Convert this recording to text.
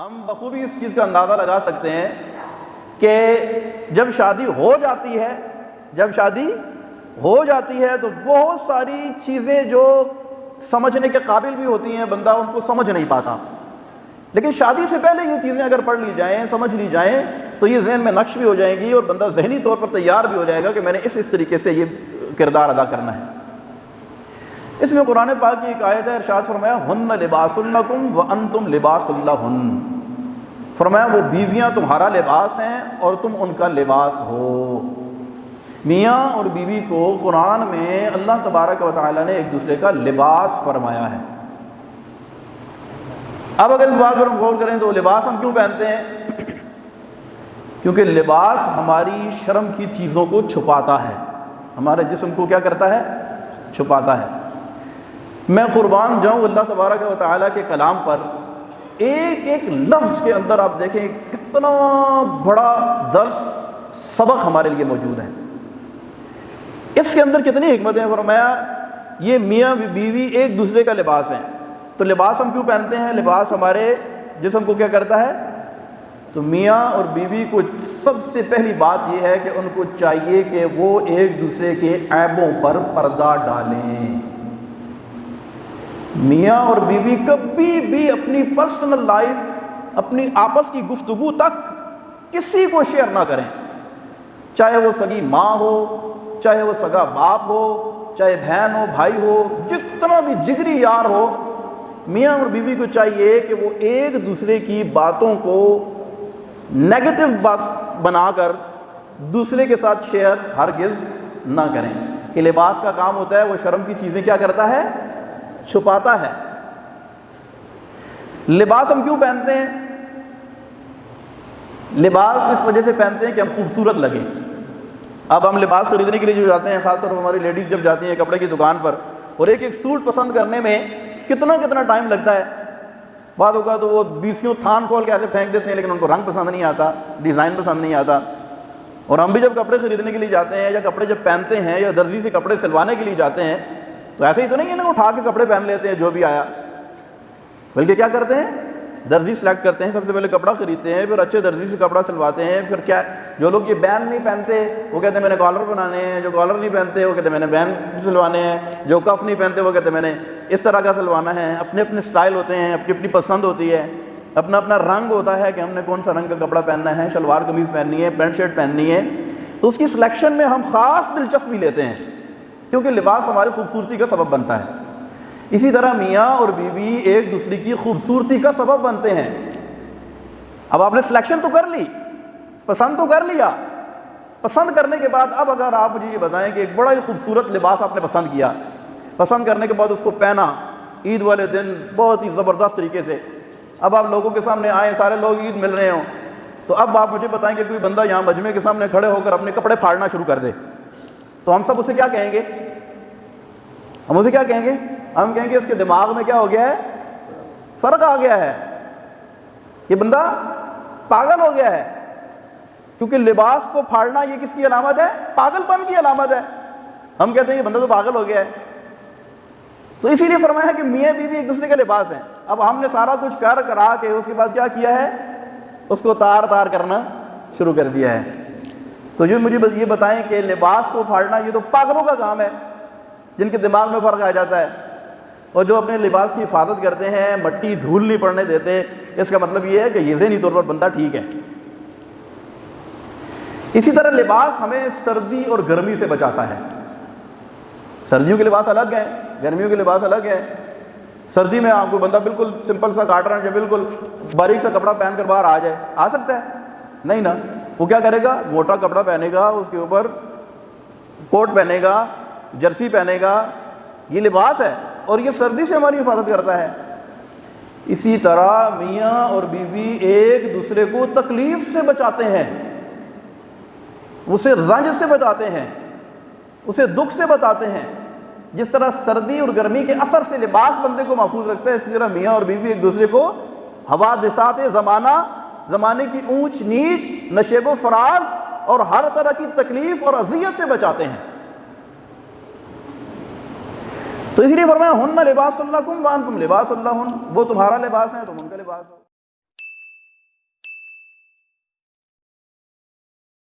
ہم بخوبی اس چیز کا اندازہ لگا سکتے ہیں کہ جب شادی ہو جاتی ہے تو بہت ساری چیزیں جو سمجھنے کے قابل بھی ہوتی ہیں بندہ ان کو سمجھ نہیں پاتا، لیکن شادی سے پہلے یہ چیزیں اگر پڑھ لی جائیں، سمجھ لی جائیں تو یہ ذہن میں نقش بھی ہو جائیں گی اور بندہ ذہنی طور پر تیار بھی ہو جائے گا کہ میں نے اس طریقے سے یہ کردار ادا کرنا ہے۔ اس میں قرآن پاک کی ایک آیت ہے، ارشاد فرمایا ہن لباس لکم وانتم لباس لہن، فرمایا وہ بیویاں تمہارا لباس ہیں اور تم ان کا لباس ہو۔ میاں اور بیوی کو قرآن میں اللہ تبارک و تعالیٰ نے ایک دوسرے کا لباس فرمایا ہے۔ اب اگر اس بات پر ہم غور کریں تو لباس ہم کیوں پہنتے ہیں؟ کیونکہ لباس ہماری شرم کی چیزوں کو چھپاتا ہے، ہمارے جسم کو کیا کرتا ہے؟ چھپاتا ہے۔ میں قربان جاؤں اللہ تبارک و تعالیٰ کے کلام پر، ایک ایک لفظ کے اندر آپ دیکھیں کتنا بڑا درس سبق ہمارے لیے موجود ہے، اس کے اندر کتنی حکمتیں۔ فرمایا یہ میاں بیوی ایک دوسرے کا لباس ہیں، تو لباس ہم کیوں پہنتے ہیں؟ لباس ہمارے جسم کو کیا کرتا ہے؟ تو میاں اور بیوی کو سب سے پہلی بات یہ ہے کہ ان کو چاہیے کہ وہ ایک دوسرے کے عیبوں پر پردہ ڈالیں۔ میاں اور بیوی کبھی بھی اپنی پرسنل لائف، اپنی آپس کی گفتگو تک کسی کو شیئر نہ کریں، چاہے وہ سگی ماں ہو، چاہے وہ سگا باپ ہو، چاہے بہن ہو، بھائی ہو، جتنا بھی جگری یار ہو، میاں اور بیوی کو چاہیے کہ وہ ایک دوسرے کی باتوں کو نیگیٹو بات بنا کر دوسرے کے ساتھ شیئر ہرگز نہ کریں، کہ لباس کا کام ہوتا ہے وہ شرم کی چیزیں کیا کرتا ہے؟ چھپاتا ہے۔ لباس ہم کیوں پہنتے ہیں؟ لباس اس وجہ سے پہنتے ہیں کہ ہم خوبصورت لگیں۔ اب ہم لباس خریدنے کے لیے جو جاتے ہیں، خاص طور پر ہماری لیڈیز جب جاتی ہیں کپڑے کی دکان پر، اور ایک ایک سوٹ پسند کرنے میں کتنا ٹائم لگتا ہے، بعد ہوگا تو وہ 20 تھان کھول کے ایسے پھینک دیتے ہیں، لیکن ان کو رنگ پسند نہیں آتا، ڈیزائن پسند نہیں آتا۔ اور ہم بھی جب کپڑے خریدنے کے لیے جاتے ہیں یا کپڑے جب پہنتے ہیں یا درزی سے کپڑے سلوانے کے لیے جاتے ہیں تو ایسے ہی تو نہیں ہے نا اٹھا کے کپڑے پہن لیتے ہیں جو بھی آیا، بلکہ کیا کرتے ہیں؟ درزی سلیکٹ کرتے ہیں، سب سے پہلے کپڑا خریدتے ہیں، پھر اچھے درزی سے کپڑا سلواتے ہیں۔ پھر کیا جو لوگ یہ بین نہیں پہنتے وہ کہتے ہیں میں نے کالر بنانے ہیں، جو کالر نہیں پہنتے وہ کہتے ہیں میں نے بین سلوانے ہیں، جو کف نہیں پہنتے وہ کہتے ہیں میں نے اس طرح کا سلوانا ہے۔ اپنے اپنے سٹائل ہوتے ہیں، اپنی اپنی پسند ہوتی ہے، اپنا اپنا رنگ ہوتا ہے کہ ہم نے کون سا رنگ کا کپڑا پہننا ہے، شلوار قمیض پہننی ہے، پینٹ شرٹ پہننی ہے، تو اس کی سلیکشن میں ہم خاص دلچسپی لیتے ہیں کیونکہ لباس ہماری خوبصورتی کا سبب بنتا ہے۔ اسی طرح میاں اور بیوی ایک دوسرے کی خوبصورتی کا سبب بنتے ہیں۔ اب آپ نے سلیکشن تو کر لی، پسند تو کر لیا، پسند کرنے کے بعد اب اگر آپ مجھے یہ بتائیں کہ ایک بڑا ہی خوبصورت لباس آپ نے پسند کیا، پسند کرنے کے بعد اس کو پہنا عید والے دن بہت ہی زبردست طریقے سے، اب آپ لوگوں کے سامنے آئے، سارے لوگ عید مل رہے ہوں، تو اب آپ مجھے بتائیں کہ کوئی بندہ یہاں مجمع کے سامنے کھڑے ہو کر اپنے کپڑے پھاڑنا شروع کر دے تو ہم سب اسے کیا کہیں گے؟ ہم اسے کیا کہیں گے؟ ہم کہیں گے اس کے دماغ میں کیا ہو گیا ہے؟ فرق آ گیا ہے، یہ بندہ پاگل ہو گیا ہے، کیونکہ لباس کو پھاڑنا یہ کس کی علامت ہے؟ پاگل پن کی علامت ہے۔ ہم کہتے ہیں یہ بندہ تو پاگل ہو گیا ہے۔ تو اسی لیے فرمایا ہے کہ میاں بیوی ایک دوسرے کے لباس ہیں۔ اب ہم نے سارا کچھ کر کرا کے اس کے بعد کیا کیا ہے؟ اس کو تار تار کرنا شروع کر دیا ہے۔ تو جو مجھے یہ بتائیں کہ لباس کو پھاڑنا یہ تو پاگلوں کا کام ہے جن کے دماغ میں فرق آ جاتا ہے، اور جو اپنے لباس کی حفاظت کرتے ہیں، مٹی دھول نہیں پڑنے دیتے، اس کا مطلب یہ ہے کہ یہ ذہنی طور پر بندہ ٹھیک ہے۔ اسی طرح لباس ہمیں سردی اور گرمی سے بچاتا ہے۔ سردیوں کے لباس الگ ہیں، گرمیوں کے لباس الگ ہیں۔ سردی میں آپ کو بندہ بالکل سمپل سا کاٹن یا بالکل باریک سا کپڑا پہن کر باہر آ جائے، آ سکتا ہے؟ نہیں نا، وہ کیا کرے گا؟ موٹا کپڑا پہنے گا، اس کے اوپر کوٹ پہنے گا، جرسی پہنے گا، یہ لباس ہے اور یہ سردی سے ہماری حفاظت کرتا ہے۔ اسی طرح میاں اور بیوی ایک دوسرے کو تکلیف سے بچاتے ہیں، اسے رنج سے بچاتے ہیں، اسے دکھ سے بچاتے ہیں۔ جس طرح سردی اور گرمی کے اثر سے لباس بندے کو محفوظ رکھتا ہے، اسی طرح میاں اور بیوی ایک دوسرے کو حوادثات زمانہ، زمانے کی اونچ نیچ، نشیب و فراز اور ہر طرح کی تکلیف اور اذیت سے بچاتے ہیں۔ تو اسی لیے فرمایا ہن لباس لکم وانتم لباس لہن، وہ تمہارا لباس ہے تم ان کا لباس ہو۔